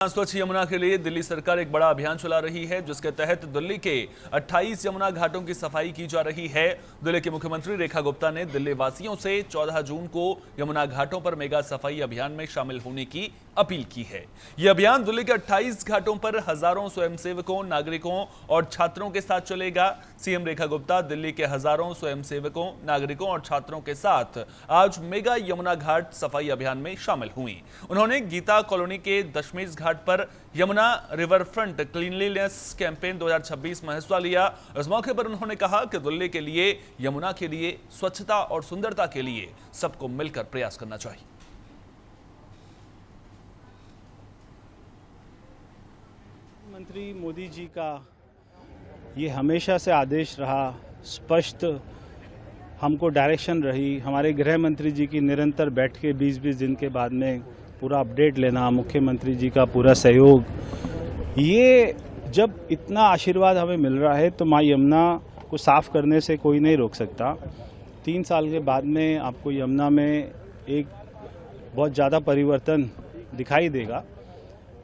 स्वच्छ यमुना के लिए दिल्ली सरकार एक बड़ा अभियान चला रही है, जिसके तहत दिल्ली के 28 यमुना घाटों की सफाई की जा रही है। दिल्ली के मुख्यमंत्री रेखा गुप्ता ने दिल्ली वासियों से 14 जून को यमुना घाटों पर मेगा सफाई अभियान में शामिल होने की अपील की है। यह अभियान दिल्ली के 28 घाटों पर हजारों स्वयंसेवकों, नागरिकों और छात्रों के साथ चलेगा। सीएम रेखा गुप्ता दिल्ली के हजारों स्वयंसेवकों, नागरिकों और छात्रों के साथ आज मेगा यमुना घाट सफाई अभियान में शामिल हुई। उन्होंने गीता कॉलोनी के दशमेश घाट पर Yamuna river front cleanliness campaign 2026 में हिस्सा लिया। इस मौके पर उन्होंने कहा कि दिल्ली के लिए, यमुना के लिए, स्वच्छता और सुंदरता के लिए सबको मिलकर प्रयास करना चाहिए। मंत्री मोदी जी का ये हमेशा से आदेश रहा, स्पष्ट हमको डायरेक्शन रही। हमारे गृह मंत्री जी की निरंतर बैठ के 20-20 दिन के बाद में पूरा अपडेट लेना, मुख्यमंत्री जी का पूरा सहयोग, ये जब इतना आशीर्वाद हमें मिल रहा है तो माँ यमुना को साफ करने से कोई नहीं रोक सकता। 3 साल के बाद में आपको यमुना में एक बहुत ज़्यादा परिवर्तन दिखाई देगा।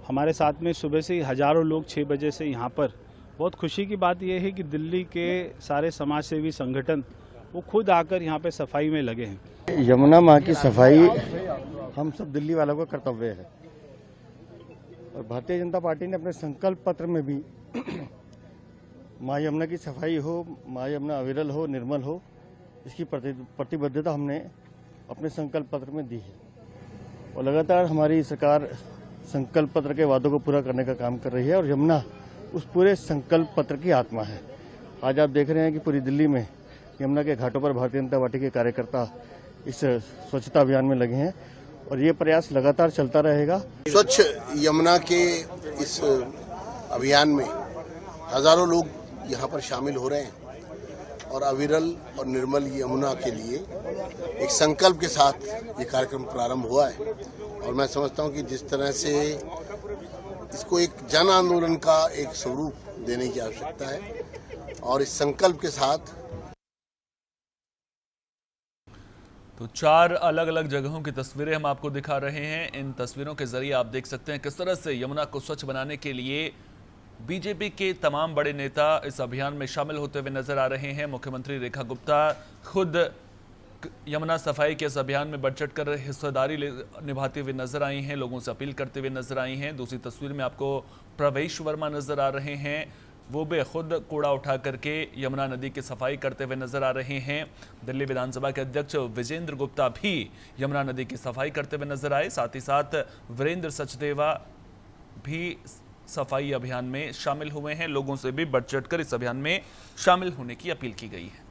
हमारे साथ में सुबह से हजारों लोग 6 बजे से यहाँ पर, बहुत खुशी की बात यह है कि दिल्ली के सारे समाज सेवी संगठन वो खुद आकर यहाँ पे सफाई में लगे हैं। यमुना माँ की सफाई हम सब दिल्ली वालों का कर्तव्य है और भारतीय जनता पार्टी ने अपने संकल्प पत्र में भी माँ यमुना की सफाई हो, माँ यमुना अविरल हो, निर्मल हो, इसकी प्रतिबद्धता हमने अपने संकल्प पत्र में दी है और लगातार हमारी सरकार संकल्प पत्र के वादों को पूरा करने का काम कर रही है और यमुना उस पूरे संकल्प पत्र की आत्मा है। आज आप देख रहे हैं कि पूरी दिल्ली में यमुना के घाटों पर भारतीय जनता पार्टी के कार्यकर्ता इस स्वच्छता अभियान में लगे हैं और ये प्रयास लगातार चलता रहेगा। स्वच्छ यमुना के इस अभियान में हजारों लोग यहाँ पर शामिल हो रहे हैं और अविरल और निर्मल यमुना के लिए एक संकल्प के साथ ये कार्यक्रम प्रारंभ हुआ है और मैं समझता हूँ कि जिस तरह से इसको एक जन आंदोलन का एक स्वरूप देने की आवश्यकता है और इस संकल्प के साथ तो 4 अलग अलग जगहों की तस्वीरें हम आपको दिखा रहे हैं। इन तस्वीरों के जरिए आप देख सकते हैं किस तरह से यमुना को स्वच्छ बनाने के लिए बीजेपी के तमाम बड़े नेता इस अभियान में शामिल होते हुए नजर आ रहे हैं। मुख्यमंत्री रेखा गुप्ता खुद यमुना सफाई के इस अभियान में बढ़ चढ़ कर हिस्सेदारी निभाते हुए नजर आई हैं, लोगों से अपील करते हुए नजर आई हैं। दूसरी तस्वीर में आपको प्रवेश वर्मा नजर आ रहे हैं, वो भी खुद कूड़ा उठा करके यमुना नदी की सफाई करते हुए नजर आ रहे हैं। दिल्ली विधानसभा के अध्यक्ष विजेंद्र गुप्ता भी यमुना नदी की सफाई करते हुए नजर आए। साथ ही साथ वीरेंद्र सचदेवा भी सफाई अभियान में शामिल हुए हैं। लोगों से भी बढ़ चढ़ कर इस अभियान में शामिल होने की अपील की गई है।